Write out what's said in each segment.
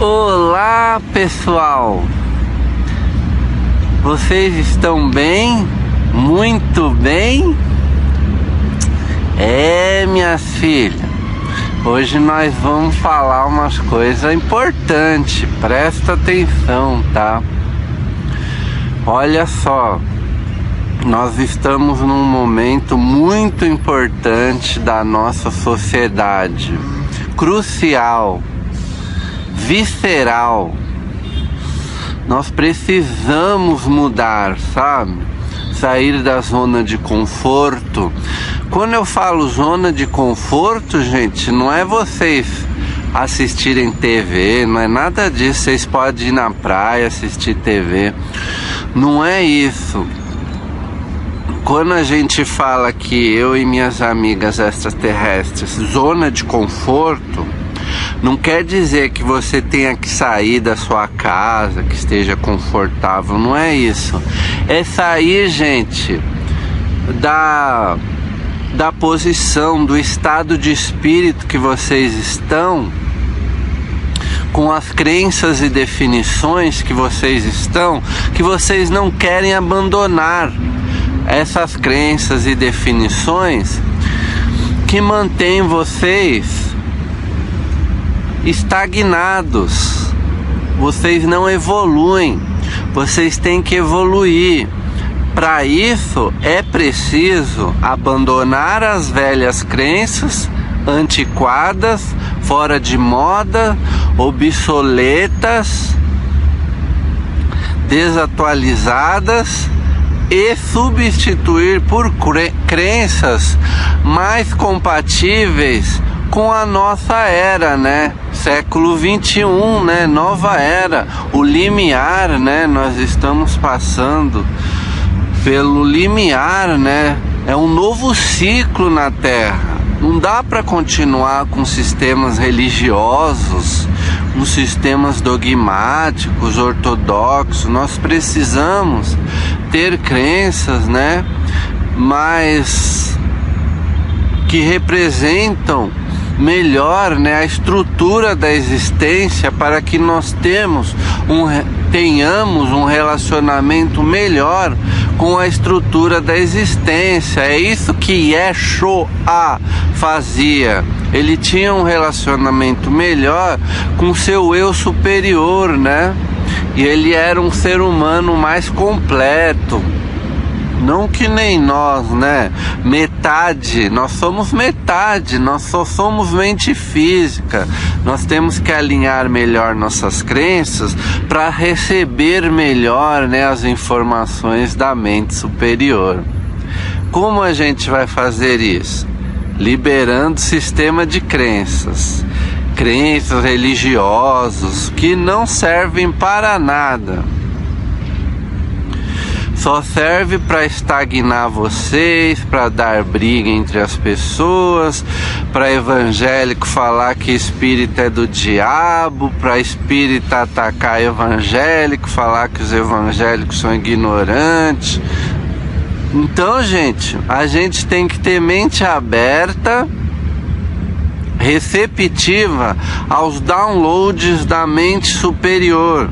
Olá, pessoal! Vocês estão bem? Muito bem? Minhas filhas, hoje nós vamos falar umas coisas importantes, presta atenção, tá? Olha só, nós estamos num momento muito importante da nossa sociedade, crucial, visceral. Nós precisamos mudar, sabe? Sair da zona de conforto. Quando eu falo zona de conforto, gente, não é vocês assistirem TV, não é nada disso. Vocês podem ir na praia assistir TV, não é isso. Quando a gente fala que eu e minhas amigas extraterrestres, zona de conforto, não quer dizer que você tenha que sair da sua casa, que esteja confortável, não é isso. É sair, gente, da posição, do estado de espírito que vocês estão, com as crenças e definições que vocês estão, que vocês não querem abandonar. Essas crenças e definições que mantêm vocês estagnados, vocês não evoluem, vocês têm que evoluir. Para isso é preciso abandonar as velhas crenças antiquadas, fora de moda, obsoletas, desatualizadas, e substituir por crenças mais compatíveis com a nossa era, né? Século 21, né? Nova era, o limiar, né? Nós estamos passando pelo limiar, né? É um novo ciclo na Terra. Não dá para continuar com sistemas religiosos, com sistemas dogmáticos, ortodoxos. Nós precisamos ter crenças, né? Mas que representam melhor, né, a estrutura da existência, para que nós tenhamos um relacionamento melhor com a estrutura da existência. É isso que Yeshua fazia. Ele tinha um relacionamento melhor com seu eu superior, né? E ele era um ser humano mais completo. Não que nem nós, né? Metade, nós somos metade, nós só somos mente física. Nós temos que alinhar melhor nossas crenças para receber melhor, né, as informações da mente superior. Como a gente vai fazer isso? Liberando o sistema de crenças religiosos que não servem para nada. Só serve para estagnar vocês, para dar briga entre as pessoas, para evangélico falar que espírito é do diabo, para espírita atacar evangélico, falar que os evangélicos são ignorantes. Então, gente, a gente tem que ter mente aberta, receptiva aos downloads da mente superior,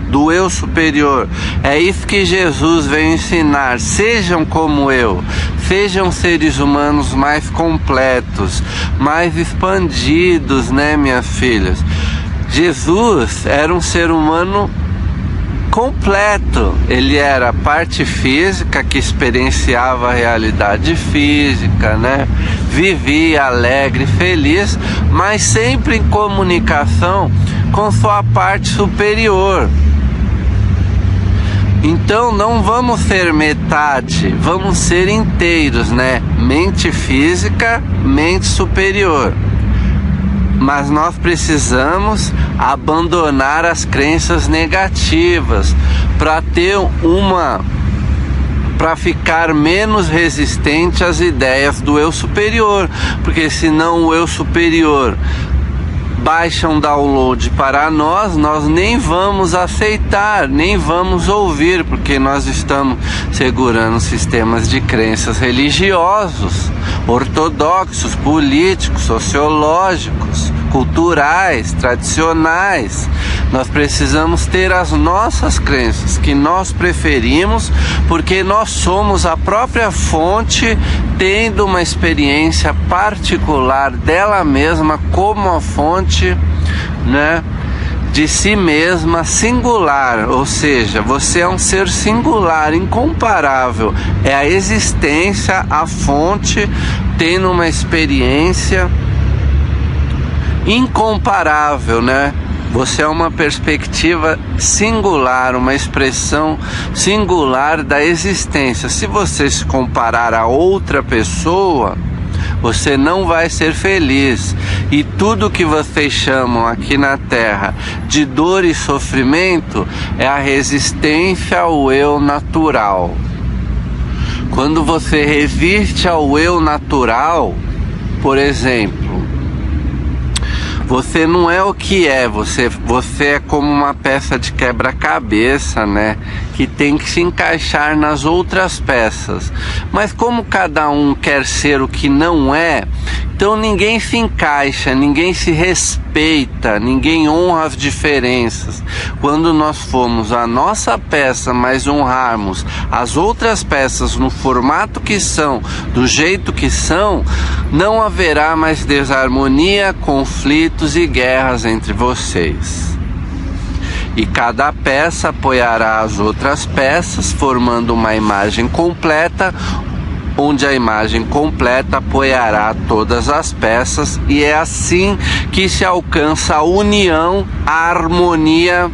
do eu superior. É isso que Jesus veio ensinar. Sejam como eu, sejam seres humanos mais completos, mais expandidos, né, minhas filhas? Jesus era um ser humano completo. Ele era a parte física que experienciava a realidade física, né? Vivia alegre, feliz, mas sempre em comunicação com sua parte superior. Então não vamos ser metade, vamos ser inteiros, né? Mente física, mente superior. Mas nós precisamos abandonar as crenças negativas para ficar menos resistente às ideias do eu superior, porque senão o eu superior baixa um download para nós nem vamos aceitar, nem vamos ouvir, porque nós estamos segurando sistemas de crenças religiosos, ortodoxos, políticos, sociológicos, culturais, tradicionais. Nós precisamos ter as nossas crenças, que nós preferimos, porque nós somos a própria fonte, tendo uma experiência particular dela mesma como a fonte, né, de si mesma, singular. Ou seja, você é um ser singular, incomparável. É a existência, a fonte, tendo uma experiência incomparável, né? Você é uma perspectiva singular, uma expressão singular da existência. Se você se comparar a outra pessoa, você não vai ser feliz. E tudo que vocês chamam aqui na Terra de dor e sofrimento é a resistência ao eu natural. Quando você resiste ao eu natural, por exemplo, você não é o que é, você é como uma peça de quebra-cabeça, né? Que tem que se encaixar nas outras peças. Mas como cada um quer ser o que não é, então ninguém se encaixa, ninguém se respeita, ninguém honra as diferenças. Quando nós formos a nossa peça, mas honrarmos as outras peças no formato que são, do jeito que são, não haverá mais desarmonia, conflitos e guerras entre vocês. E cada peça apoiará as outras peças, formando uma imagem completa, onde a imagem completa apoiará todas as peças, e é assim que se alcança a união, a harmonia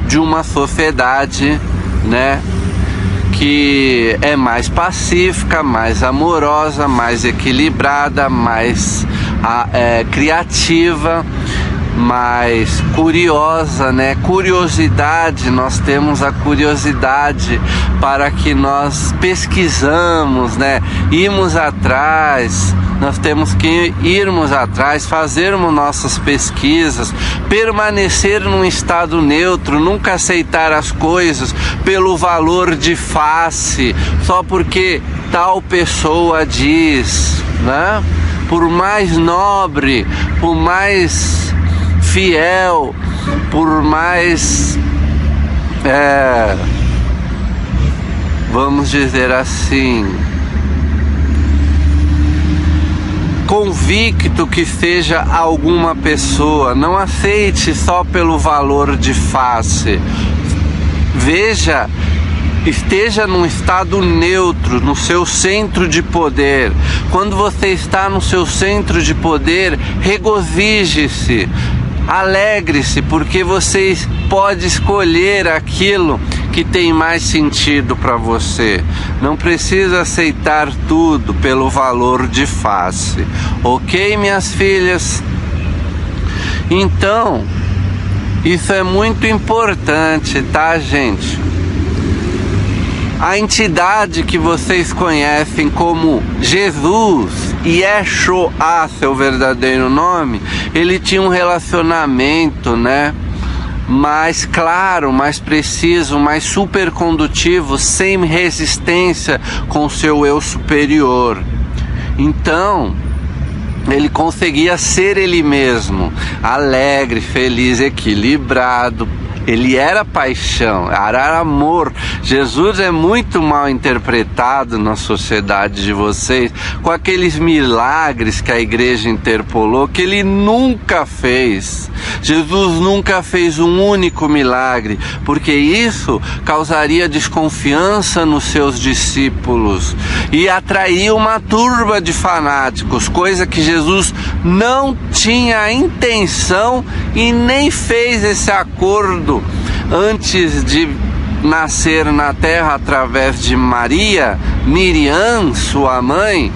de uma sociedade, né, que é mais pacífica, mais amorosa, mais equilibrada, mais criativa, mais curiosa, né? Curiosidade, nós temos a curiosidade para que nós pesquisamos, né? Irmos atrás, nós temos que irmos atrás, fazermos nossas pesquisas, permanecer num estado neutro, nunca aceitar as coisas pelo valor de face, só porque tal pessoa diz, né? Por mais nobre, por mais fiel, por mais, vamos dizer assim, convicto que seja alguma pessoa, não aceite só pelo valor de face. Veja, esteja num estado neutro, no seu centro de poder. Quando você está no seu centro de poder, regozije-se, alegre-se, porque você pode escolher aquilo que tem mais sentido para você. Não precisa aceitar tudo pelo valor de face. Ok, minhas filhas? Então, isso é muito importante, tá, gente? A entidade que vocês conhecem como Jesus, Yeshua, seu verdadeiro nome, ele tinha um relacionamento, né, mais claro, mais preciso, mais supercondutivo, sem resistência com o seu eu superior. Então, ele conseguia ser ele mesmo, alegre, feliz, equilibrado. Ele era paixão, era amor. Jesus é muito mal interpretado na sociedade de vocês, com aqueles milagres que a igreja interpolou, que ele nunca fez. Jesus nunca fez um único milagre, porque isso causaria desconfiança nos seus discípulos e atraía uma turba de fanáticos, coisa que Jesus não tinha a intenção e nem fez esse acordo antes de nascer na terra através de Maria, Miriam, sua mãe,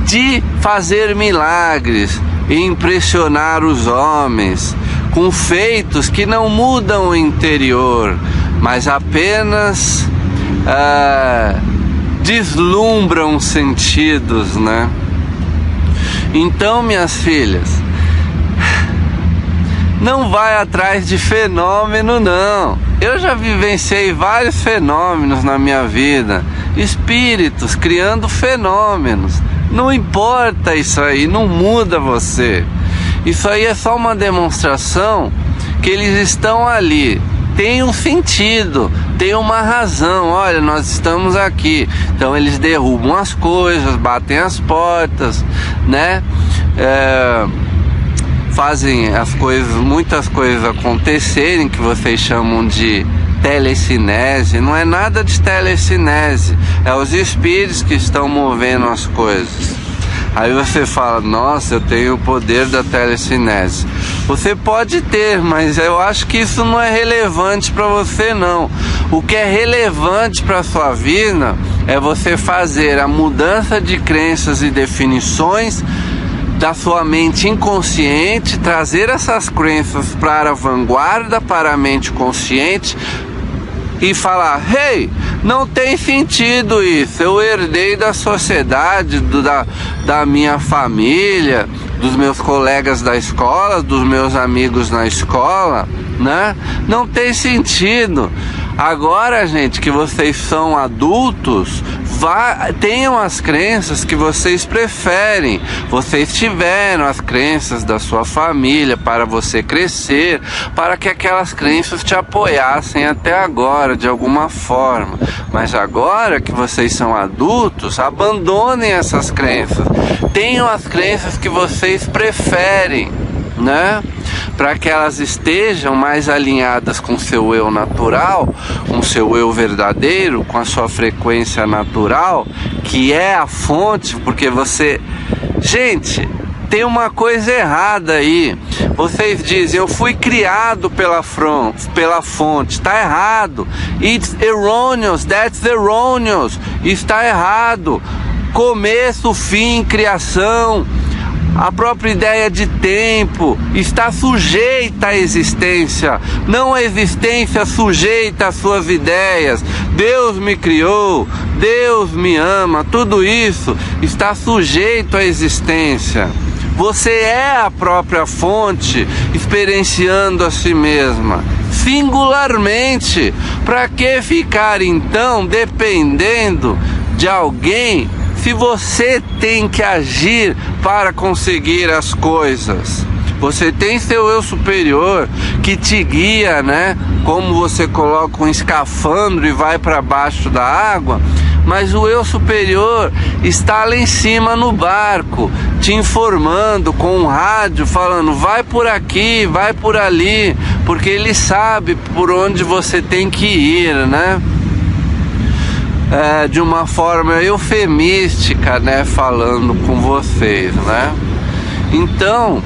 de fazer milagres e impressionar os homens com feitos que não mudam o interior, mas apenas deslumbram os sentidos, né? Então, minhas filhas, não vai atrás de fenômeno, não. Eu já vivenciei vários fenômenos na minha vida. Espíritos criando fenômenos. Não importa isso aí, não muda você. Isso aí é só uma demonstração que eles estão ali. Tem um sentido, tem uma razão. Olha, nós estamos aqui. Então eles derrubam as coisas, batem as portas, né? Fazem as coisas, muitas coisas acontecerem, que vocês chamam de telecinese. Não é nada de telecinese, é os espíritos que estão movendo as coisas. Aí você fala, nossa, eu tenho o poder da telecinese. Você pode ter, mas eu acho que isso não é relevante para você, não. O que é relevante para a sua vida é você fazer a mudança de crenças e definições da sua mente inconsciente, trazer essas crenças para a vanguarda, para a mente consciente, e falar, hey, não tem sentido isso, eu herdei da sociedade, da minha família, dos meus colegas da escola, dos meus amigos na escola, né? Não tem sentido. Agora, gente, que vocês são adultos, tenham as crenças que vocês preferem. Vocês tiveram as crenças da sua família para você crescer, para que aquelas crenças te apoiassem até agora, de alguma forma. Mas agora que vocês são adultos, abandonem essas crenças. Tenham as crenças que vocês preferem, né? Para que elas estejam mais alinhadas com o seu eu natural, com o seu eu verdadeiro, com a sua frequência natural, que é a fonte, porque você... Gente, tem uma coisa errada aí. Vocês dizem, eu fui criado pela fonte. Está errado. It's erroneous, that's erroneous. Está errado. Começo, fim, criação, a própria ideia de tempo está sujeita à existência, não a existência sujeita às suas ideias. Deus me criou, Deus me ama, tudo isso está sujeito à existência. Você é a própria fonte, experienciando a si mesma, singularmente. Para que ficar então dependendo de alguém, se você tem que agir para conseguir as coisas? Você tem seu eu superior que te guia, né? Como você coloca um escafandro e vai para baixo da água, mas o eu superior está lá em cima no barco, te informando com um rádio, falando, vai por aqui, vai por ali, porque ele sabe por onde você tem que ir, né? De uma forma eufemística, né, falando com vocês, né? Então,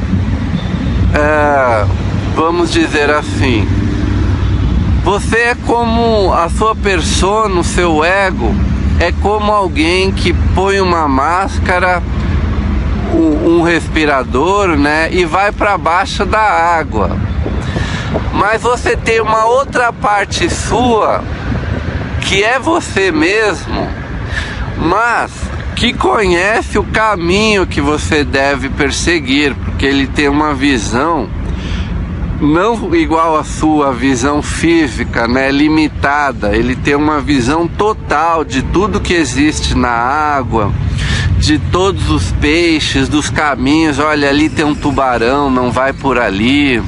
vamos dizer assim, você é como a sua persona, o seu ego, é como alguém que põe uma máscara, um respirador, né, e vai para baixo da água. Mas você tem uma outra parte sua, que é você mesmo, mas que conhece o caminho que você deve perseguir, porque ele tem uma visão não igual à sua visão física, né, limitada. Ele tem uma visão total de tudo que existe na água, de todos os peixes, dos caminhos. Olha, ali tem um tubarão, não vai por ali.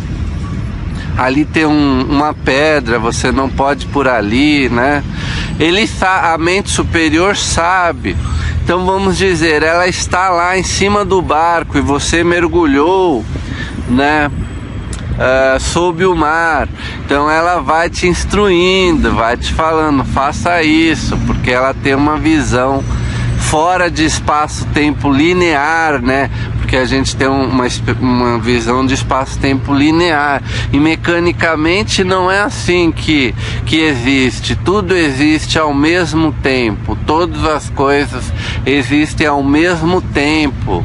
Ali tem uma pedra, você não pode ir por ali, né? A mente superior sabe. Então vamos dizer, ela está lá em cima do barco e você mergulhou, né? Sob o mar. Então ela vai te instruindo, vai te falando, faça isso, porque ela tem uma visão fora de espaço-tempo linear, né? Porque a gente tem uma visão de espaço-tempo linear, e mecanicamente não é assim que existe. Tudo existe ao mesmo tempo, todas as coisas existem ao mesmo tempo,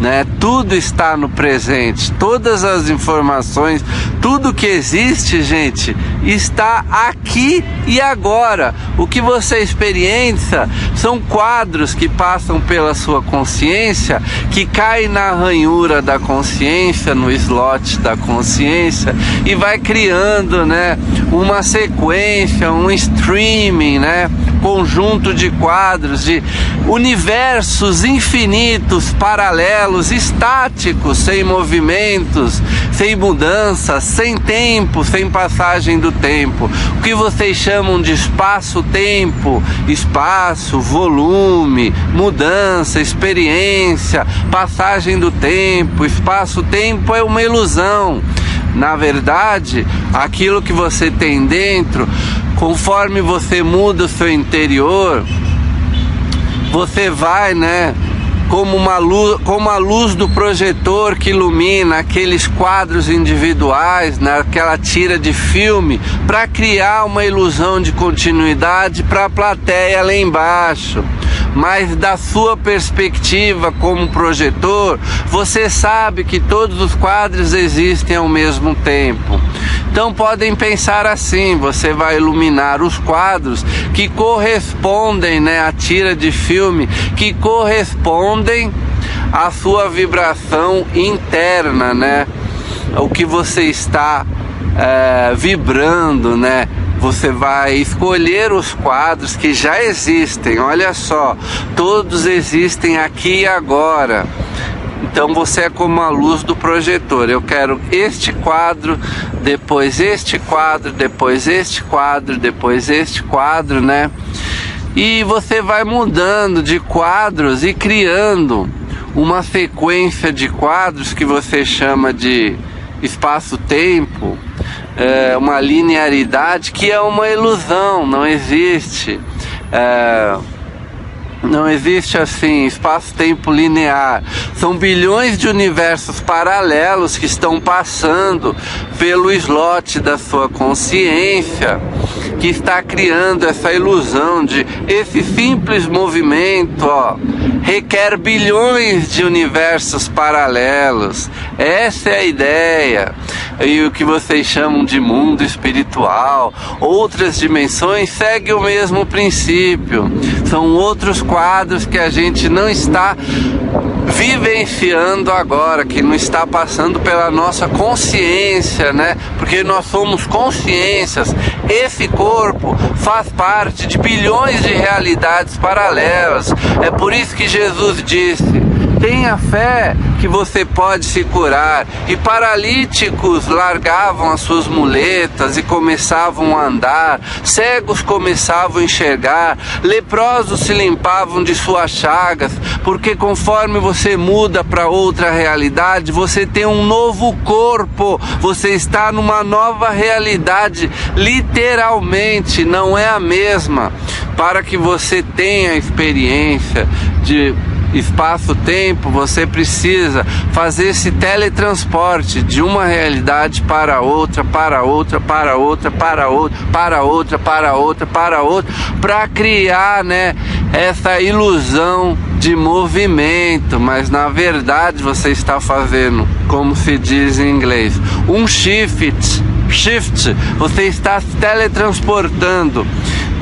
né? Tudo está no presente, todas as informações, tudo que existe, gente, está aqui e agora. O que você experiencia são quadros que passam pela sua consciência, que caem na ranhura da consciência, no slot da consciência, e vai criando, né, uma sequência, um streaming, né, conjunto de quadros, de universos infinitos, paralelos, estáticos, sem movimentos, sem mudanças, sem tempo, sem passagem do tempo. O que vocês chamam de espaço-tempo, espaço, volume, mudança, experiência, passagem do tempo, espaço-tempo é uma ilusão. Na verdade, aquilo que você tem dentro, conforme você muda o seu interior, você vai, como a luz do projetor que ilumina aqueles quadros individuais, naquela tira de filme, para criar uma ilusão de continuidade para a plateia lá embaixo. Mas da sua perspectiva como projetor, você sabe que todos os quadros existem ao mesmo tempo. Então podem pensar assim: você vai iluminar os quadros que correspondem, à tira de filme, que correspondem à sua vibração interna, o que você está vibrando, Você vai escolher os quadros que já existem, olha só, todos existem aqui e agora. Então você é como a luz do projetor. Eu quero este quadro, depois este quadro, depois este quadro, depois este quadro, E você vai mudando de quadros e criando uma sequência de quadros que você chama de espaço-tempo, uma linearidade que é uma ilusão, não existe. Não existe assim, espaço-tempo linear. São bilhões de universos paralelos que estão passando pelo slot da sua consciência, que está criando essa ilusão de esse simples movimento, requer bilhões de universos paralelos. Essa é a ideia. E o que vocês chamam de mundo espiritual, outras dimensões, segue o mesmo princípio. São outros quadros que a gente não está vivenciando agora, que não está passando pela nossa consciência, Porque nós somos consciências. Esse corpo faz parte de bilhões de realidades paralelas. É por isso que Jesus disse: tenha fé que você pode se curar. E paralíticos largavam as suas muletas e começavam a andar, cegos começavam a enxergar, leprosos se limpavam de suas chagas, porque conforme você muda para outra realidade, você tem um novo corpo, você está numa nova realidade, literalmente, não é a mesma. Para que você tenha a experiência de espaço-tempo, você precisa fazer esse teletransporte de uma realidade para outra, para outra, para outra, para outra, para outra, para outra, para outra, para criar, essa ilusão de movimento, mas na verdade você está fazendo, como se diz em inglês, um shift, você está se teletransportando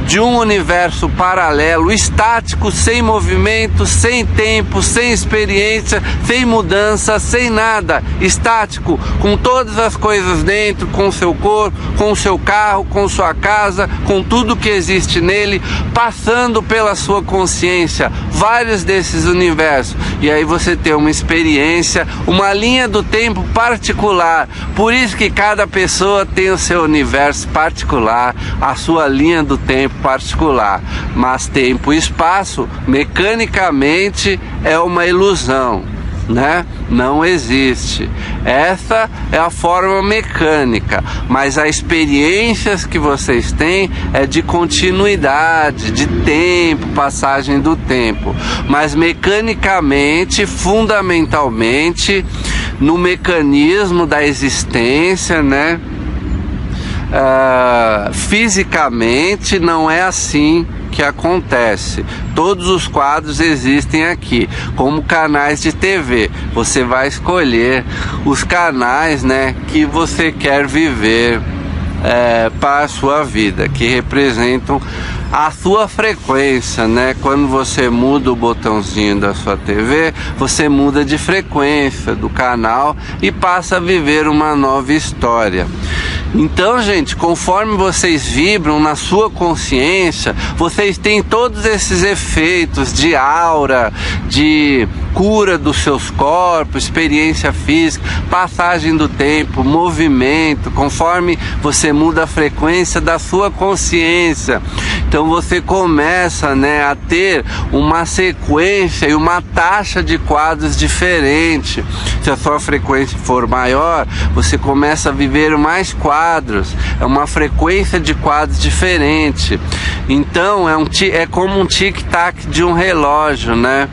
de um universo paralelo, estático, sem movimento, sem tempo, sem experiência, sem mudança, sem nada, estático, com todas as coisas dentro, com o seu corpo, com o seu carro, com sua casa, com tudo que existe nele, passando pela sua consciência, vários desses universos, e aí você tem uma experiência, uma linha do tempo particular. Por isso que cada pessoa tem o seu universo particular, a sua linha do tempo particular, mas tempo e espaço mecanicamente é uma ilusão, não existe. Essa é a forma mecânica, mas as experiências que vocês têm é de continuidade, de tempo, passagem do tempo, mas mecanicamente, fundamentalmente, no mecanismo da existência, fisicamente não é assim que acontece. Todos os quadros existem aqui, como canais de TV. Você vai escolher os canais, que você quer viver para a sua vida, que representam a sua frequência, Quando você muda o botãozinho da sua TV, você muda de frequência do canal e passa a viver uma nova história. Então, gente, conforme vocês vibram na sua consciência, vocês têm todos esses efeitos de aura, de cura dos seus corpos, experiência física, passagem do tempo, movimento, conforme você muda a frequência da sua consciência. Então você começa, né, a ter uma sequência e uma taxa de quadros diferente. Se a sua frequência for maior, você começa a viver mais quadros, é uma frequência de quadros diferente. Então é como um tic-tac de um relógio, né?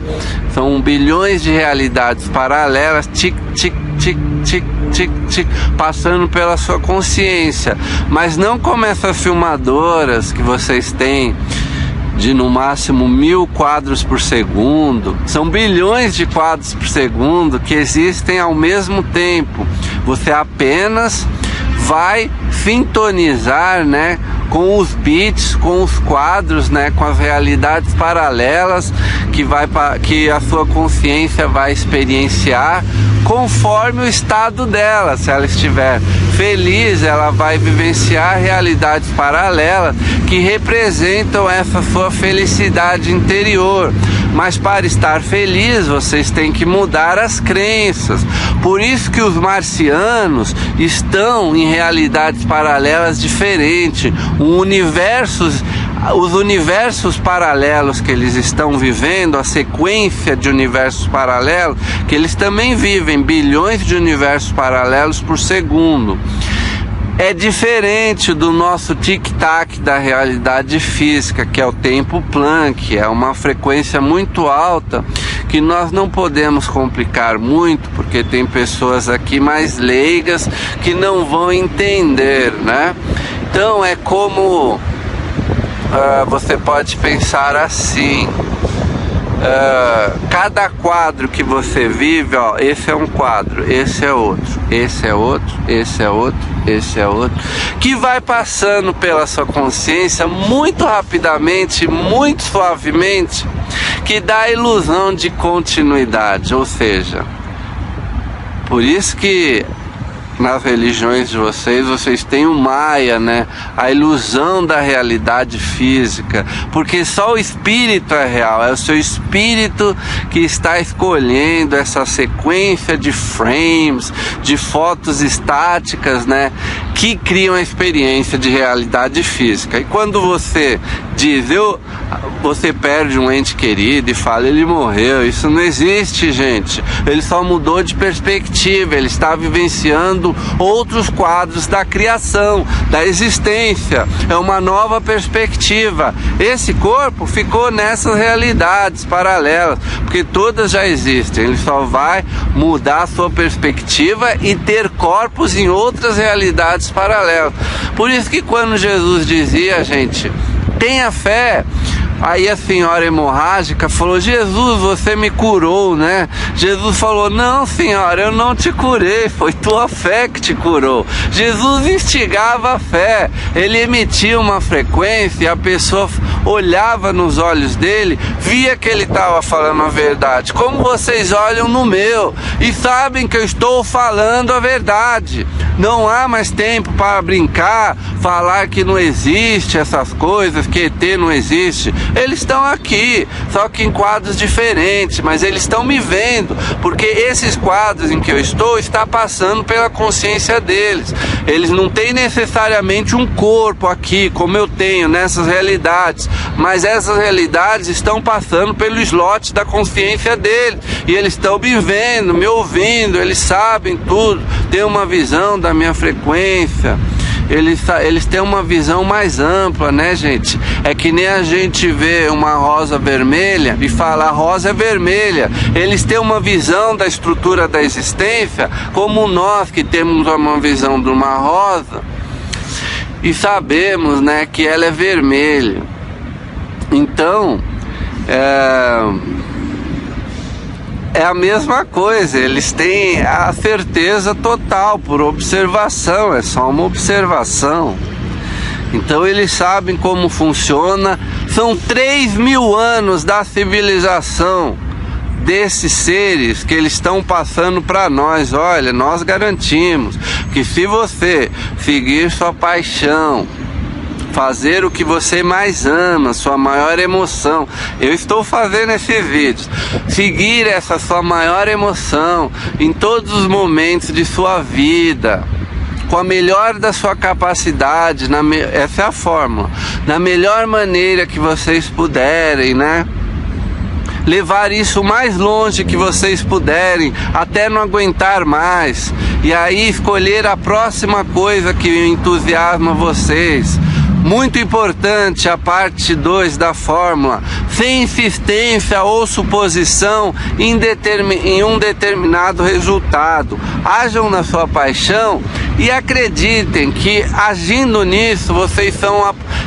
São bilhões de realidades paralelas, tic, tic, tic, tic, tic, tic, passando pela sua consciência. Mas não como essas filmadoras que vocês têm, de no máximo 1000 quadros por segundo. São bilhões de quadros por segundo que existem ao mesmo tempo. Você apenas vai sintonizar, né, com os bits, com os quadros, né, com as realidades paralelas que a sua consciência vai experienciar conforme o estado dela. Se ela estiver feliz, ela vai vivenciar realidades paralelas que representam essa sua felicidade interior. Mas para estar feliz, vocês têm que mudar as crenças. Por isso que os marcianos estão em realidades paralelas diferentes. Os universos paralelos que eles estão vivendo, a sequência de universos paralelos, que eles também vivem bilhões de universos paralelos por segundo. É diferente do nosso tic-tac da realidade física, que é o tempo Planck. É uma frequência muito alta que nós não podemos complicar muito, porque tem pessoas aqui mais leigas que não vão entender, né? Então é como você pode pensar assim. Cada quadro que você vive, ó, esse é um quadro, esse é outro, esse é outro, esse é outro, esse é outro, que vai passando pela sua consciência muito rapidamente, muito suavemente, que dá a ilusão de continuidade. Ou seja, por isso que nas religiões de vocês têm o Maya, né? A ilusão da realidade física, porque só o espírito é real, é o seu espírito que está escolhendo essa sequência de frames, de fotos estáticas, né? Que criam a experiência de realidade física. E quando você diz, você perde um ente querido e fala, ele morreu, isso não existe, gente. Ele só mudou de perspectiva, ele está vivenciando outros quadros da criação, da existência. É uma nova perspectiva. Esse corpo ficou nessas realidades paralelas, porque todas já existem. Ele só vai mudar a sua perspectiva e ter corpos em outras realidades paralelas. Por isso que quando Jesus dizia, gente, tenha fé, aí a senhora hemorrágica falou, Jesus, você me curou, né? Jesus falou, não, senhora, eu não te curei, foi tua fé que te curou. Jesus instigava a fé, ele emitia uma frequência e a pessoa olhava nos olhos dele, via que ele estava falando a verdade, como vocês olham no meu e sabem que eu estou falando a verdade. Não há mais tempo para brincar, falar que não existe essas coisas, que ET não existe. Eles estão aqui, só que em quadros diferentes, mas eles estão me vendo, porque esses quadros em que eu estou está passando pela consciência deles. Eles não têm necessariamente um corpo aqui, como eu tenho nessas realidades, mas essas realidades estão passando pelo slot da consciência deles, e eles estão me vendo, me ouvindo, eles sabem tudo, têm uma visão da minha frequência. Eles têm uma visão mais ampla, né, gente? É que nem a gente vê uma rosa vermelha e fala, a rosa é vermelha. Eles têm uma visão da estrutura da existência, como nós que temos uma visão de uma rosa e sabemos, né, que ela é vermelha. Então, é a mesma coisa, eles têm a certeza total por observação, é só uma observação. Então eles sabem como funciona. São 3.000 anos da civilização desses seres que eles estão passando para nós. Olha, nós garantimos que que se você seguir sua paixão, fazer o que você mais ama, sua maior emoção. Eu estou fazendo esses vídeos. Seguir essa sua maior emoção em todos os momentos de sua vida, com a melhor da sua capacidade, essa é a fórmula, na melhor maneira que vocês puderem, né? Levar isso o mais longe que vocês puderem, até não aguentar mais. E aí escolher a próxima coisa que entusiasma vocês. Muito importante a parte 2 da fórmula: sem insistência ou suposição em um determinado resultado. Ajam na sua paixão e acreditem que agindo nisso vocês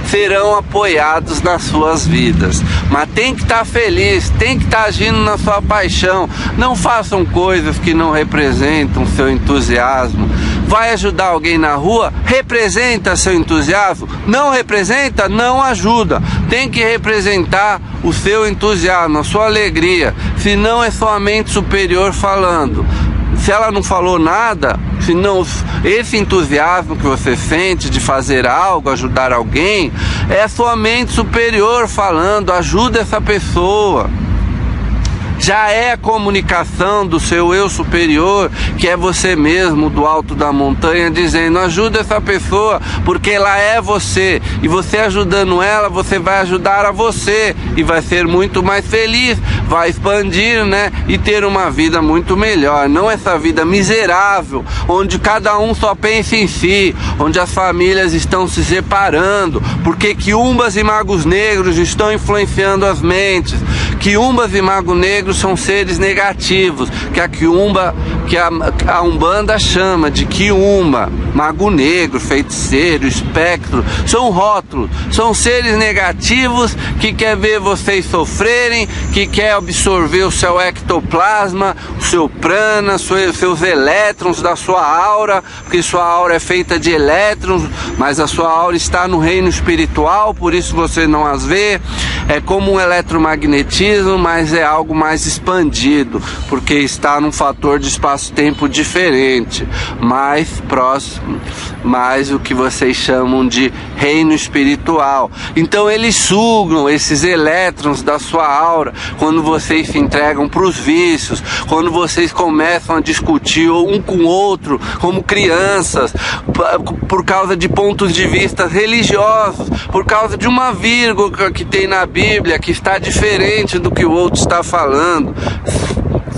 serão apoiados nas suas vidas. Mas tem que estar feliz, tem que estar agindo na sua paixão. Não façam coisas que não representam seu entusiasmo. Vai ajudar alguém na rua? Representa seu entusiasmo? Não representa? Não ajuda. Tem que representar o seu entusiasmo, a sua alegria. Senão é sua mente superior falando. Se ela não falou nada, senão esse entusiasmo que você sente de fazer algo, ajudar alguém, é a sua mente superior falando, ajuda essa pessoa. Já é a comunicação do seu eu superior, que é você mesmo, do alto da montanha, dizendo: ajuda essa pessoa, porque ela é você, e você ajudando ela, você vai ajudar a você, e vai ser muito mais feliz, vai expandir, né, e ter uma vida muito melhor, não essa vida miserável, onde cada um só pensa em si, onde as famílias estão se separando, porque quiumbas e magos negros estão influenciando as mentes. Quiumbas e magos negros são seres negativos, que a Umbanda chama de quiumba, mago negro, feiticeiro, espectro. São rótulos, são seres negativos que quer ver vocês sofrerem, que quer absorver o seu ectoplasma, o seu prana, seus elétrons da sua aura, porque sua aura é feita de elétrons, mas a sua aura está no reino espiritual, por isso você não as vê. É como um eletromagnetismo, mas é algo mais expandido, porque está num fator de espaço-tempo diferente, mais próximo, mais o que vocês chamam de reino espiritual. Então eles sugam esses elétrons da sua aura quando vocês se entregam para os vícios, quando vocês começam a discutir um com o outro como crianças, por causa de pontos de vista religiosos, por causa de uma vírgula que tem na Bíblia que está diferente do que o outro está falando.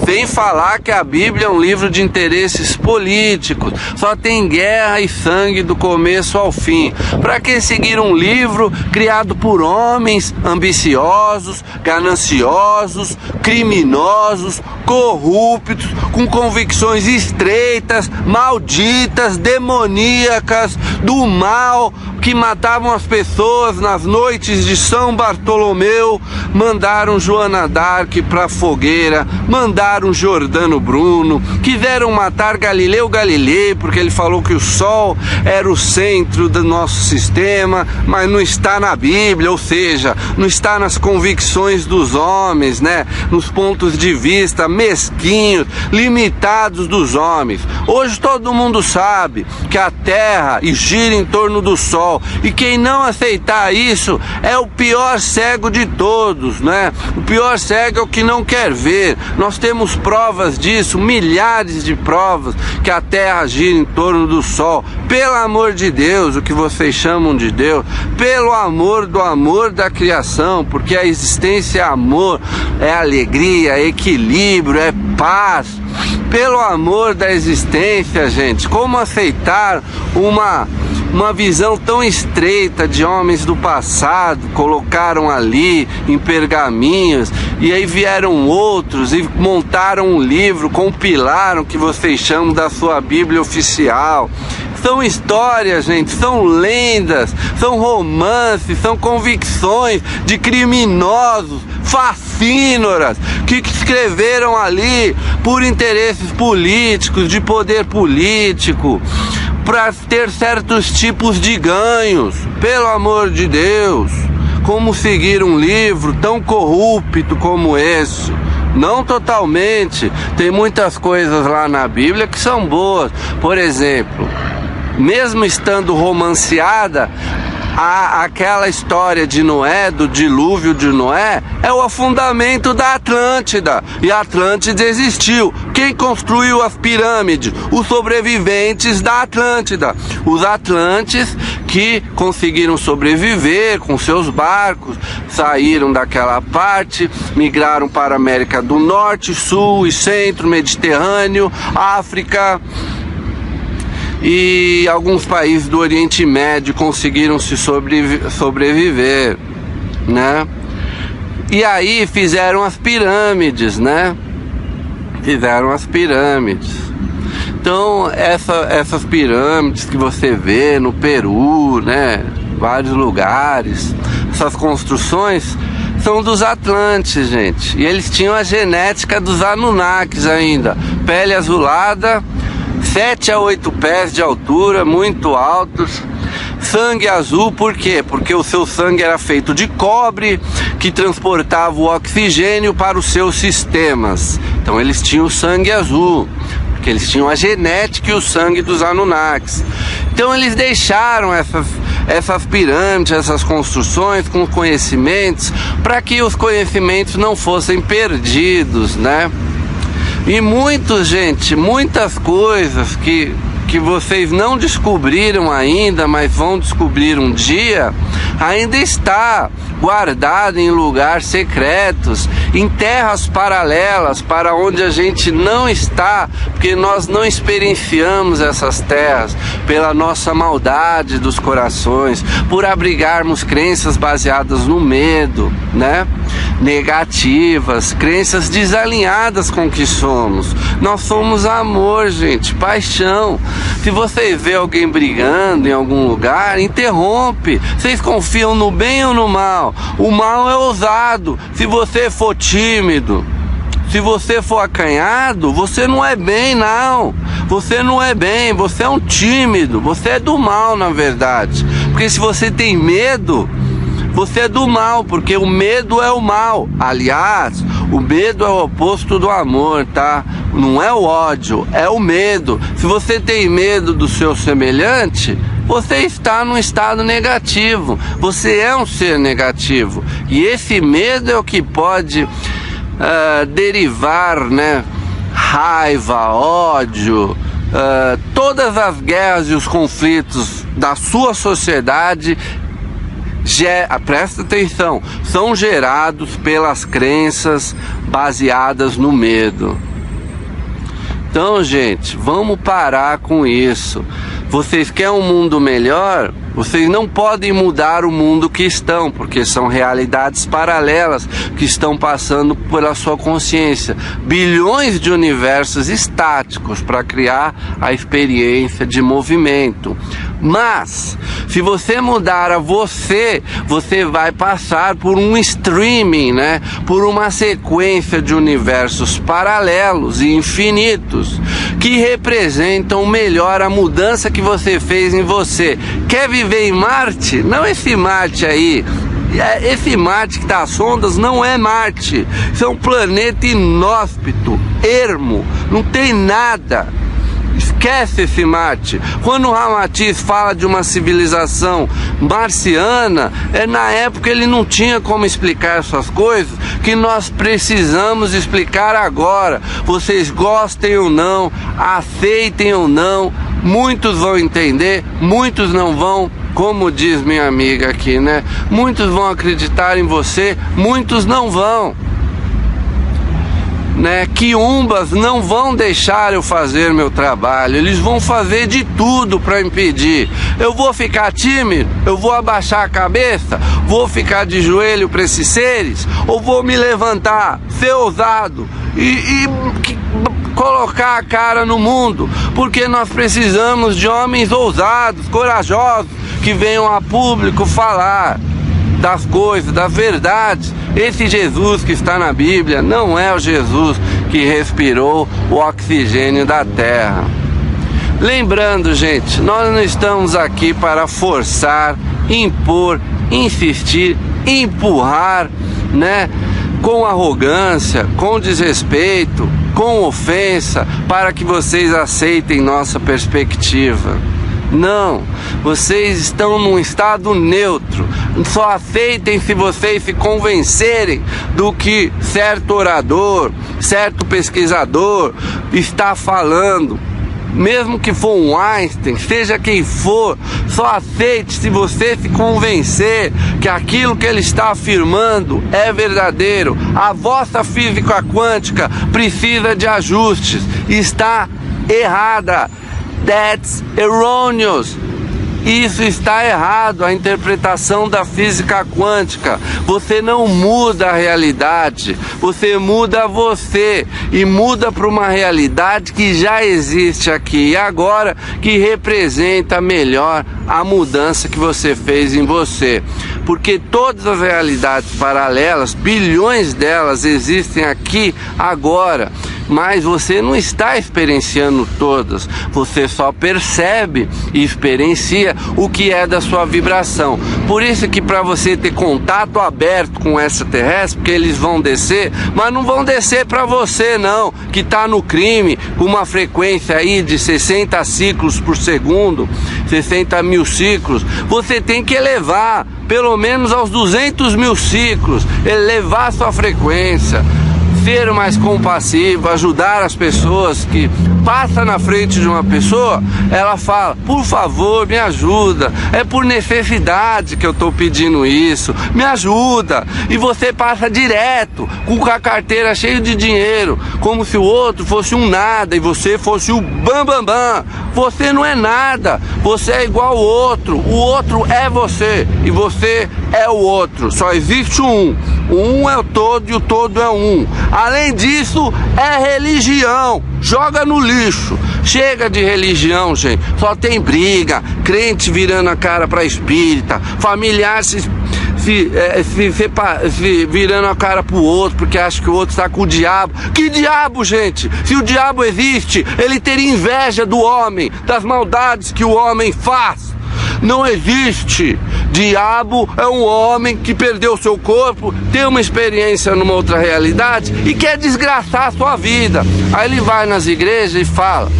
Sem falar que a Bíblia é um livro de interesses políticos, só tem guerra e sangue do começo ao fim. Para que seguir um livro criado por homens ambiciosos, gananciosos, criminosos, corruptos, com convicções estreitas, malditas, demoníacas, do mal, que matavam as pessoas nas noites de São Bartolomeu, mandaram Joana d'Arc para a fogueira, mandaram Giordano Bruno, quiseram matar Galileu Galilei, porque ele falou que o Sol era o centro do nosso sistema, mas não está na Bíblia, ou seja, não está nas convicções dos homens, né? Nos pontos de vista mesquinhos, limitados dos homens. Hoje todo mundo sabe que a Terra gira em torno do Sol, e quem não aceitar isso é o pior cego de todos, né? O pior cego é o que não quer ver. Nós temos provas disso, milhares de provas, que a Terra gira em torno do Sol. Pelo amor de Deus, o que vocês chamam de Deus, pelo amor do amor da criação, porque a existência é amor, é alegria, é equilíbrio, é paz. Pelo amor da existência, gente, como aceitar uma visão tão estreita de homens do passado, colocaram ali em pergaminhos, e aí vieram outros e montaram um livro, compilaram o que vocês chamam da sua Bíblia oficial. São histórias, gente, são lendas, são romances, são convicções de criminosos, facínoras, que escreveram ali por interesses políticos, de poder político, para ter certos tipos de ganhos. Pelo amor de Deus, como seguir um livro tão corrupto como esse, não totalmente. Tem muitas coisas lá na Bíblia que são boas. Por exemplo, mesmo estando romanceada, aquela história de Noé, do dilúvio de Noé, é o afundamento da Atlântida. E a Atlântida existiu. Quem construiu as pirâmides? Os sobreviventes da Atlântida. Os atlantes que conseguiram sobreviver com seus barcos, saíram daquela parte, migraram para a América do Norte, Sul e Centro, Mediterrâneo, África, e alguns países do Oriente Médio conseguiram se sobreviver, né? E aí fizeram as pirâmides, né? Fizeram as pirâmides. Então essas pirâmides que você vê no Peru, né? Vários lugares, essas construções são dos Atlantes, gente. E eles tinham a genética dos Anunnakis ainda. Pele azulada, 7 a 8 pés de altura, muito altos, sangue azul. Por quê? Porque o seu sangue era feito de cobre, que transportava o oxigênio para os seus sistemas. Então eles tinham sangue azul, porque eles tinham a genética e o sangue dos Anunnakis. Então eles deixaram essas pirâmides, essas construções com conhecimentos, para que os conhecimentos não fossem perdidos, né? E muitas coisas que vocês não descobriram ainda, mas vão descobrir um dia, ainda está guardada em lugares secretos, em terras paralelas, para onde a gente não está, porque nós não experienciamos essas terras, pela nossa maldade dos corações, por abrigarmos crenças baseadas no medo, né? Negativas, crenças desalinhadas com o que somos. Nós somos amor, gente, paixão. Se você vê alguém brigando em algum lugar, interrompe. Vocês confiam no bem ou no mal? O mal é ousado. Se você for tímido, se você for acanhado, você não é bem, não. Você não é bem, você é um tímido. Você é do mal, na verdade. Porque se você tem medo, você é do mal, porque o medo é o mal. Aliás, o medo é o oposto do amor, tá? Não é o ódio, é o medo. Se você tem medo do seu semelhante, você está num estado negativo. Você é um ser negativo. E esse medo é o que pode derivar, né? Raiva, ódio, todas as guerras e os conflitos da sua sociedade. Presta atenção, são gerados pelas crenças baseadas no medo. Então, gente, vamos parar com isso. Vocês querem um mundo melhor? Vocês não podem mudar o mundo que estão, porque são realidades paralelas que estão passando pela sua consciência. Bilhões de universos estáticos para criar a experiência de movimento. Mas, se você mudar a você vai passar por um streaming, né? Por uma sequência de universos paralelos e infinitos que representam melhor a mudança que você fez em você. Quer viver em Marte? Não esse Marte aí. Esse Marte que tá às sondas não é Marte. Isso é um planeta inóspito, ermo, não tem nada. Esquece esse Marte. Quando o Ramatiz fala de uma civilização marciana, na época ele não tinha como explicar essas coisas que nós precisamos explicar agora. Vocês gostem ou não, aceitem ou não, muitos vão entender, muitos não vão. Como diz minha amiga aqui, né? Muitos vão acreditar em você, muitos não vão. Né, quiumbas não vão deixar eu fazer meu trabalho, eles vão fazer de tudo para impedir. Eu vou ficar tímido? Eu vou abaixar a cabeça? Vou ficar de joelho para esses seres? Ou vou me levantar, ser ousado e colocar a cara no mundo? Porque nós precisamos de homens ousados, corajosos, que venham a público falar das coisas, das verdades. Esse Jesus que está na Bíblia não é o Jesus que respirou o oxigênio da terra. Lembrando, gente, nós não estamos aqui para forçar, impor, insistir, empurrar, né? com arrogância, com desrespeito, com ofensa, para que vocês aceitem nossa perspectiva. Não, vocês estão num estado neutro. Só aceitem se vocês se convencerem do que certo orador, certo pesquisador está falando. Mesmo que for um Einstein, seja quem for, só aceite se você se convencer que aquilo que ele está afirmando é verdadeiro. A vossa física quântica precisa de ajustes, está errada. That's erroneous. Isso está errado, a interpretação da física quântica. Você não muda a realidade, você muda você e muda para uma realidade que já existe aqui e agora, que representa melhor a mudança que você fez em você. Porque todas as realidades paralelas, bilhões delas existem aqui agora, mas você não está experienciando todas, você só percebe e experiencia o que é da sua vibração. Por isso que para você ter contato aberto com extraterrestre, porque eles vão descer, mas não vão descer para você não, que está no crime, com uma frequência aí de 60 ciclos por segundo, 60 mil ciclos, você tem que elevar pelo menos aos 200 mil ciclos, elevar sua frequência, ser mais compassivo, ajudar as pessoas que passa na frente de uma pessoa, ela fala, por favor, me ajuda, é por necessidade que eu estou pedindo isso, me ajuda, e você passa direto, com a carteira cheia de dinheiro, como se o outro fosse um nada, e você fosse o bam. Você não é nada, você é igual ao outro, o outro é você, e você é o outro, só existe um é o todo e o todo é um. Além disso, é religião, joga no lixo, chega de religião, gente, só tem briga, crente virando a cara para espírita, familiar se virando a cara pro outro porque acha que o outro está com o diabo. Que diabo, gente? Se o diabo existe, ele teria inveja do homem, das maldades que o homem faz. Não existe. Diabo é um homem que perdeu seu corpo, tem uma experiência numa outra realidade e quer desgraçar a sua vida. Aí ele vai nas igrejas e fala,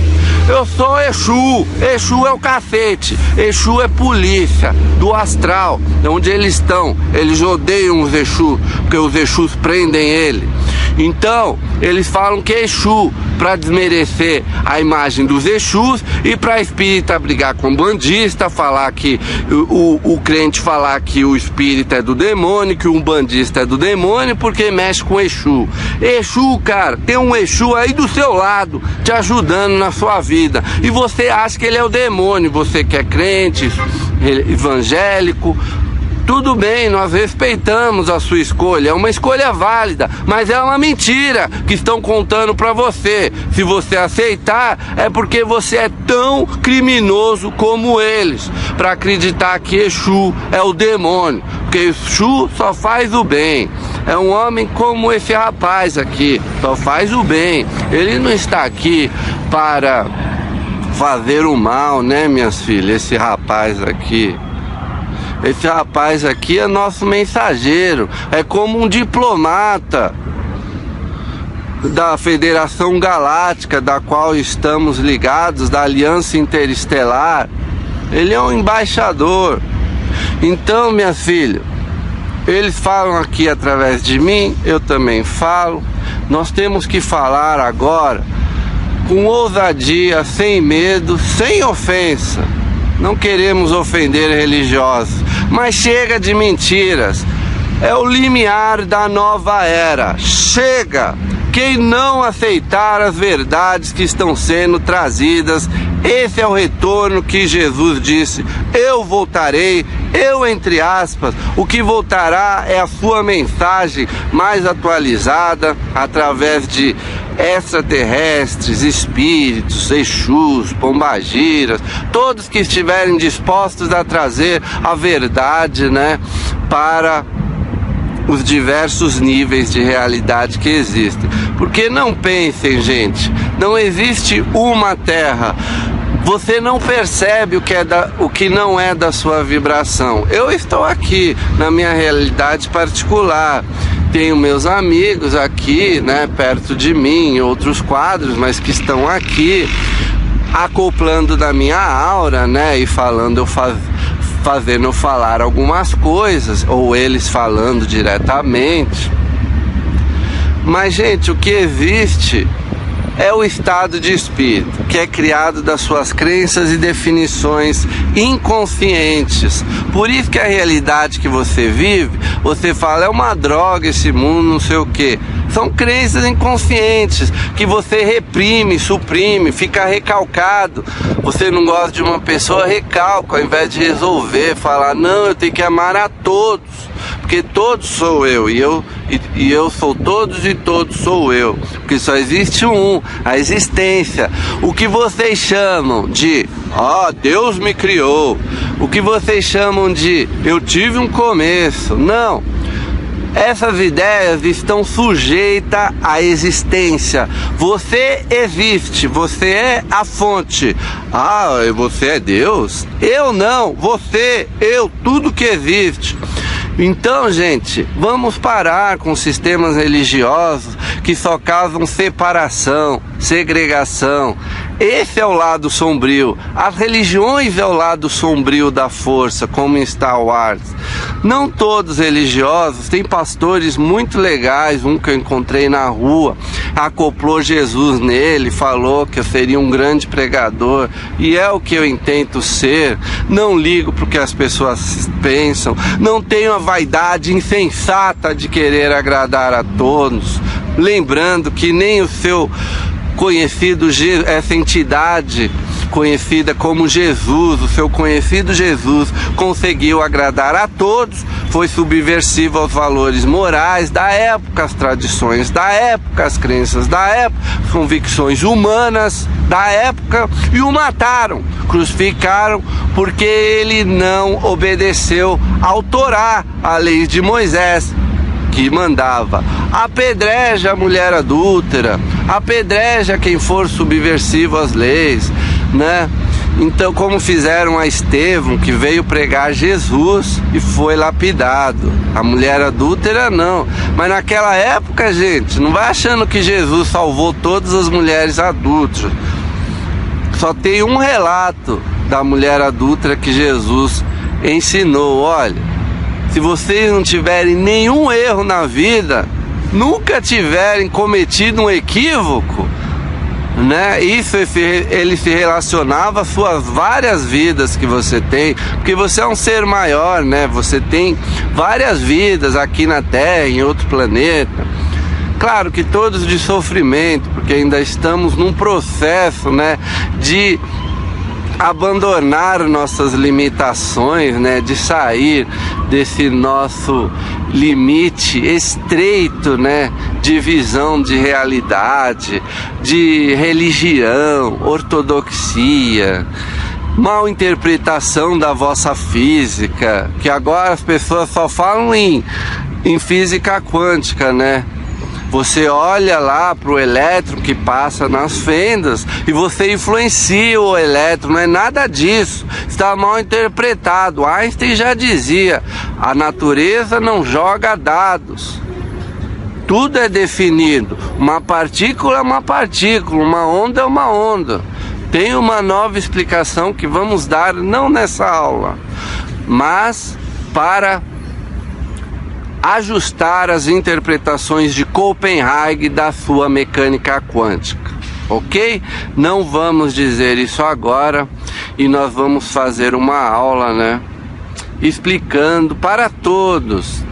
eu sou Exu, Exu é o cacete, Exu é polícia do astral, onde eles estão, eles odeiam os Exu, porque os Exus prendem ele. Então, eles falam que é Exu, para desmerecer a imagem dos Exus e para espírita brigar com o bandista, falar que o crente falar que o espírita é do demônio, que o umbandista é do demônio, porque mexe com Exu. Exu, cara, tem um Exu aí do seu lado, te ajudando na sua vida, e você acha que ele é o demônio, você que é crente, evangélico. Tudo bem, nós respeitamos a sua escolha, é uma escolha válida, mas é uma mentira que estão contando para você. Se você aceitar, é porque você é tão criminoso como eles, para acreditar que Exu é o demônio, porque Exu só faz o bem. É um homem como esse rapaz aqui, só faz o bem. Ele não está aqui para fazer o mal, né, minhas filhas? Esse rapaz aqui é nosso mensageiro, é como um diplomata da Federação Galáctica, da qual estamos ligados, da Aliança Interestelar. Ele é um embaixador. Então, minha filha, eles falam aqui através de mim, eu também falo. Nós temos que falar agora com ousadia, sem medo, sem ofensa. Não queremos ofender religiosos, mas chega de mentiras. É o limiar da nova era. Chega! Quem não aceitar as verdades que estão sendo trazidas, esse é o retorno que Jesus disse, eu voltarei, eu entre aspas, o que voltará é a sua mensagem mais atualizada, através de extraterrestres, espíritos, Exus, pombagiras, todos que estiverem dispostos a trazer a verdade, né, para os diversos níveis de realidade que existem. Porque não pensem, gente, não existe uma terra. Você não percebe o que não é da sua vibração. Eu estou aqui na minha realidade particular. tenho meus amigos aqui, né, perto de mim, outros quadros, mas que estão aqui acoplando da minha aura, né, e falando, fazendo eu falar algumas coisas, ou eles falando diretamente. Mas, gente, o que existe é o estado de espírito, que é criado das suas crenças e definições inconscientes. Por isso que a realidade que você vive, você fala, é uma droga esse mundo, não sei o quê. São crenças inconscientes que você reprime, suprime, fica recalcado. Você não gosta de uma pessoa, recalca, ao invés de resolver, falar, não, eu tenho que amar a todos, porque todos sou eu, e eu sou todos e todos sou eu, porque só existe um, a existência. O que vocês chamam de, Deus me criou, o que vocês chamam de, eu tive um começo, não. Essas ideias estão sujeitas à existência. Você existe, você é a fonte. Você é Deus? Eu não, você, eu, tudo que existe. Então, gente, vamos parar com sistemas religiosos que só causam separação, segregação. Esse é o lado sombrio. As religiões é o lado sombrio da força, como em Star Wars. Não todos religiosos, tem pastores muito legais, um que eu encontrei na rua, acoplou Jesus nele, falou que eu seria um grande pregador, e é o que eu intento ser. Não ligo para o que as pessoas pensam, não tenho a vaidade insensata de querer agradar a todos, lembrando que nem o seu conhecido, essa entidade conhecida como Jesus, o seu conhecido Jesus, conseguiu agradar a todos, foi subversivo aos valores morais da época, as tradições da época, as crenças da época, as convicções humanas da época, e o mataram, crucificaram, porque ele não obedeceu ao Torá, a lei de Moisés, que mandava: apedreja a mulher adúltera, apedreja quem for subversivo às leis, né? Então, como fizeram a Estevão, que veio pregar Jesus e foi lapidado. A mulher adúltera não. Mas naquela época, gente, não vai achando que Jesus salvou todas as mulheres adúlteras. Só tem um relato da mulher adúltera que Jesus ensinou: olha, se vocês não tiverem nenhum erro na vida, nunca tiverem cometido um equívoco, né? Isso ele se relacionava às suas várias vidas que você tem, porque você é um ser maior, né? Você tem várias vidas aqui na Terra, em outro planeta. Claro que todos de sofrimento, porque ainda estamos num processo, né, de abandonar nossas limitações, né, de sair desse nosso limite estreito, né, de visão de realidade, de religião, ortodoxia, mal interpretação da vossa física, que agora as pessoas só falam em física quântica, né? Você olha lá para o elétron que passa nas fendas e você influencia o elétron, não é nada disso, está mal interpretado. Einstein já dizia, a natureza não joga dados, tudo é definido, uma partícula é uma partícula, uma onda é uma onda. Tem uma nova explicação que vamos dar, não nessa aula, mas para ajustar as interpretações de Copenhague da sua mecânica quântica, ok? Não vamos dizer isso agora, e nós vamos fazer uma aula, né, explicando para todos,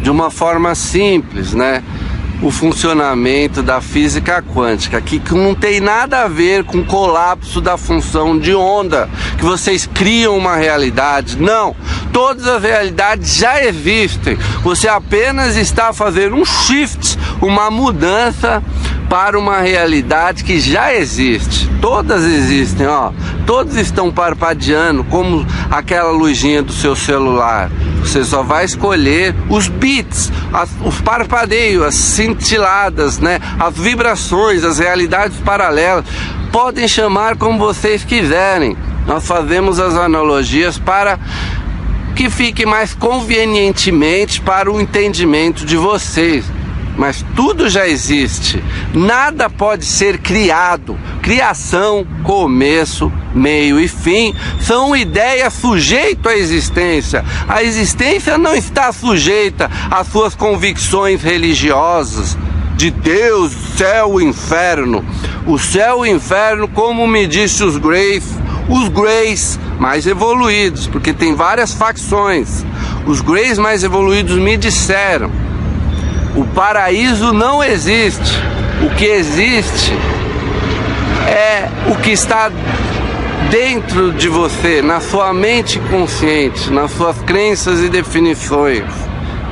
de uma forma simples, né, o funcionamento da física quântica, que não tem nada a ver com o colapso da função de onda, que vocês criam uma realidade. Não, todas as realidades já existem, você apenas está fazendo um shift, uma mudança para uma realidade que já existe. Todas existem, ó, todos estão parpadeando como aquela luzinha do seu celular. Você só vai escolher os bits, os parpadeios, as cintiladas, né? As vibrações, as realidades paralelas. Podem chamar como vocês quiserem. Nós fazemos as analogias para que fique mais convenientemente para o entendimento de vocês. Mas tudo já existe, nada pode ser criado. Criação, começo, meio e fim são ideias sujeitas à existência. A existência não está sujeita às suas convicções religiosas de Deus, céu e inferno. O céu e o inferno, como me disse os Greys mais evoluídos, porque tem várias facções. Os Greys mais evoluídos me disseram: o paraíso não existe. O que existe é o que está dentro de você, na sua mente consciente, nas suas crenças e definições,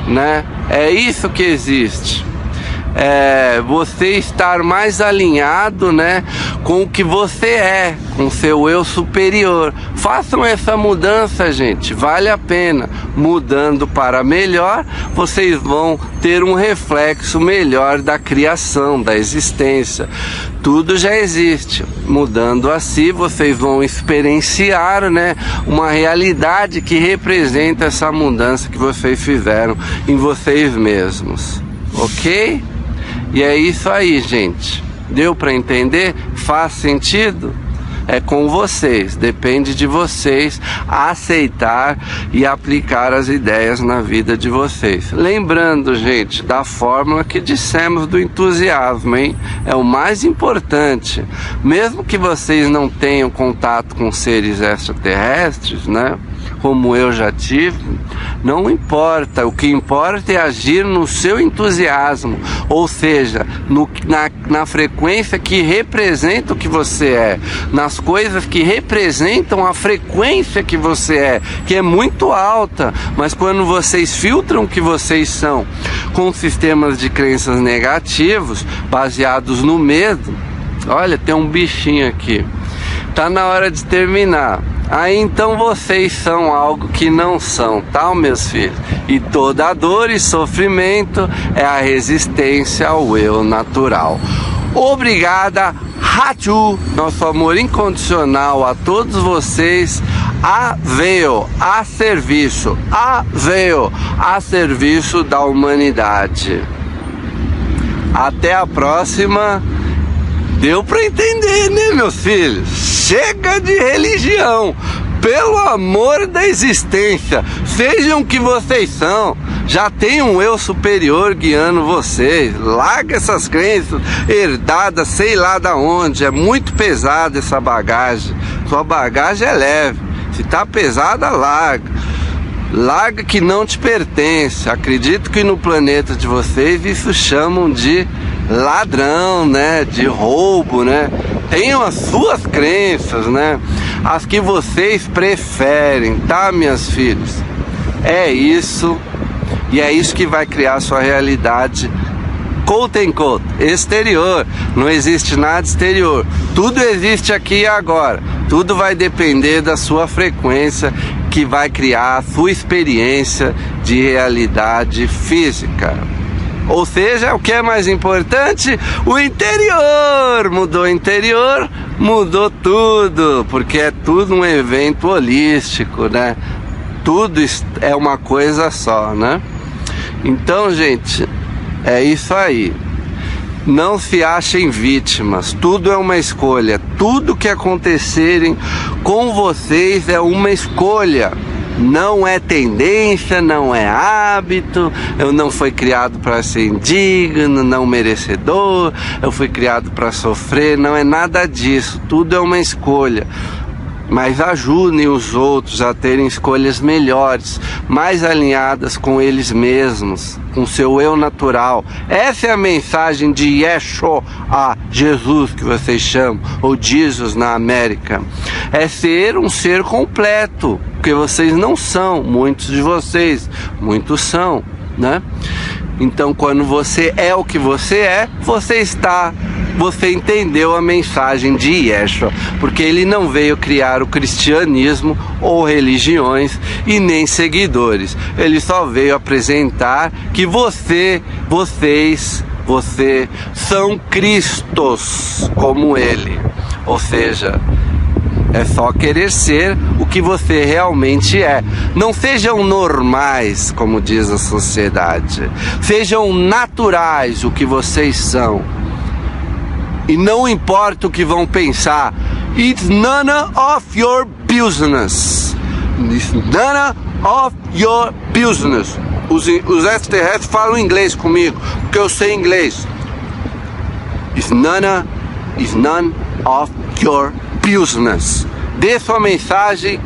né? É isso que existe. Você estar mais alinhado, né, com o que você é, com seu eu superior. Façam essa mudança, gente, vale a pena. Mudando para melhor, vocês vão ter um reflexo melhor da criação, da existência. Tudo já existe. Mudando assim, vocês vão experienciar, né, uma realidade que representa essa mudança que vocês fizeram em vocês mesmos. Ok? E é isso aí, gente. Deu para entender? Faz sentido? É com vocês, depende de vocês aceitar e aplicar as ideias na vida de vocês. Lembrando, gente, da fórmula que dissemos do entusiasmo, hein? É o mais importante. Mesmo que vocês não tenham contato com seres extraterrestres, né? Como eu já tive, não importa. O que importa é agir no seu entusiasmo, ou seja, na frequência que representa o que você é, nas coisas que representam a frequência que você é, que é muito alta. Mas quando vocês filtram o que vocês são com sistemas de crenças negativos, baseados no medo, olha, tem um bichinho aqui, tá na hora de terminar. Aí então vocês são algo que não são, tá, meus filhos? E toda dor e sofrimento é a resistência ao eu natural. Obrigada, Hatu, nosso amor incondicional a todos vocês. Aveio, a serviço da humanidade. Até a próxima. Deu para entender, né, meus filhos? Chega de religião, pelo amor da existência. Sejam o que vocês são. Já tem um eu superior guiando vocês. Larga essas crenças herdadas sei lá da onde. É muito pesada essa bagagem. Sua bagagem é leve. Se tá pesada, larga. Larga que não te pertence. Acredito que no planeta de vocês isso chamam de ladrão, né? De roubo, né? Tenham as suas crenças, né? As que vocês preferem, tá, minhas filhas? É isso. E é isso que vai criar a sua realidade, quote unquote, exterior. Não existe nada exterior. Tudo existe aqui e agora. Tudo vai depender da sua frequência, que vai criar a sua experiência de realidade física. Ou seja, o que é mais importante? O interior. Mudou o interior, mudou tudo, porque é tudo um evento holístico, né? Tudo é uma coisa só, né? Então, gente, é isso aí. Não se achem vítimas. Tudo é uma escolha. Tudo que acontecerem com vocês é uma escolha. Não é tendência, não é hábito. Eu não fui criado para ser indigno, não merecedor. Eu fui criado para sofrer. Não é nada disso. Tudo é uma escolha. Mas ajudem os outros a terem escolhas melhores, mais alinhadas com eles mesmos, com seu eu natural. Essa é a mensagem de Yeshua, Jesus que vocês chamam, ou Jesus na América. É ser um ser completo, porque vocês não são, muitos de vocês, muitos são, né? Então quando você é o que você é, você entendeu a mensagem de Yeshua, porque ele não veio criar o cristianismo ou religiões e nem seguidores. Ele só veio apresentar que vocês são Cristos como ele. Ou seja, É só querer ser o que você realmente é. Não sejam normais, como diz a sociedade. Sejam naturais, o que vocês são. E não importa o que vão pensar. It's none of your business. It's none of your business. Os extraterrestres falam inglês comigo, porque eu sei inglês. It's none of your business. Dê sua mensagem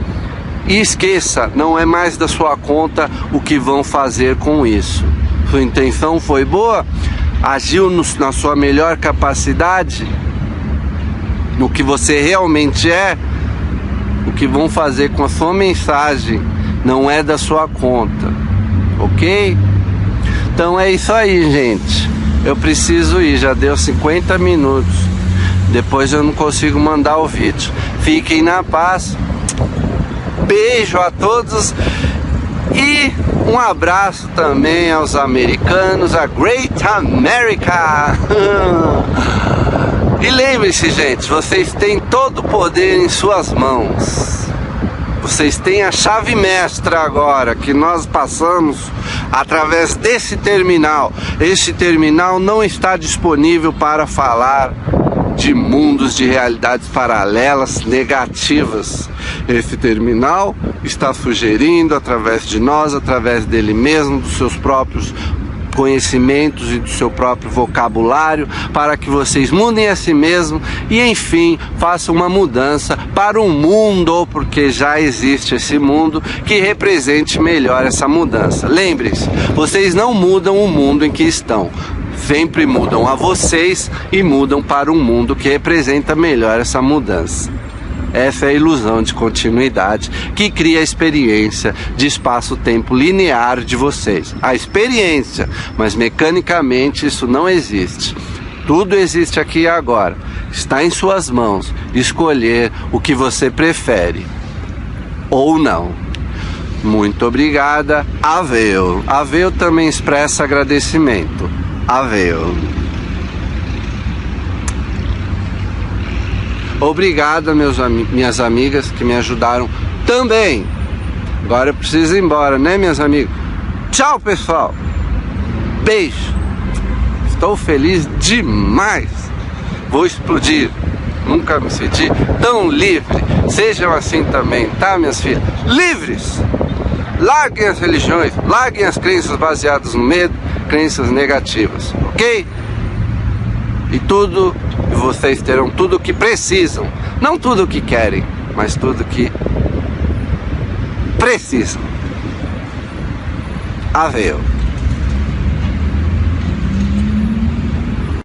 e esqueça, não é mais da sua conta o que vão fazer com isso. Sua intenção foi boa? Agiu na sua melhor capacidade? No que você realmente é? O que vão fazer com a sua mensagem não é da sua conta, ok? Então é isso aí, gente. Eu preciso ir, já deu 50 minutos. Depois eu não consigo mandar o vídeo. Fiquem na paz. Beijo a todos. E um abraço também aos americanos, a Great America. E lembre-se, gente, vocês têm todo o poder em suas mãos. Vocês têm a chave mestra agora, que nós passamos através desse terminal. Este terminal não está disponível para falar de mundos de realidades paralelas negativas. Esse terminal está sugerindo através de nós, através dele mesmo, dos seus próprios conhecimentos e do seu próprio vocabulário, para que vocês mudem a si mesmo e, enfim, façam uma mudança para um mundo, porque já existe esse mundo, que represente melhor essa mudança. Lembre-se, vocês não mudam o mundo em que estão, sempre mudam a vocês e mudam para um mundo que representa melhor essa mudança. Essa é a ilusão de continuidade que cria a experiência de espaço-tempo linear de vocês. A experiência, mas mecanicamente isso não existe. Tudo existe aqui e agora. Está em suas mãos escolher o que você prefere ou não. Muito obrigada. Aveu. Aveu também expressa agradecimento. Aveu. Obrigado, minhas amigas que me ajudaram também. Agora eu preciso ir embora, né, minhas amigas? Tchau, pessoal. Beijo. Estou feliz demais. Vou explodir. Nunca me senti tão livre. Sejam assim também, tá, minhas filhas? Livres! Larguem as religiões, larguem as crenças baseadas no medo, crenças negativas, ok? E vocês terão tudo o que precisam. Não tudo o que querem, mas tudo o que precisam. Aveu.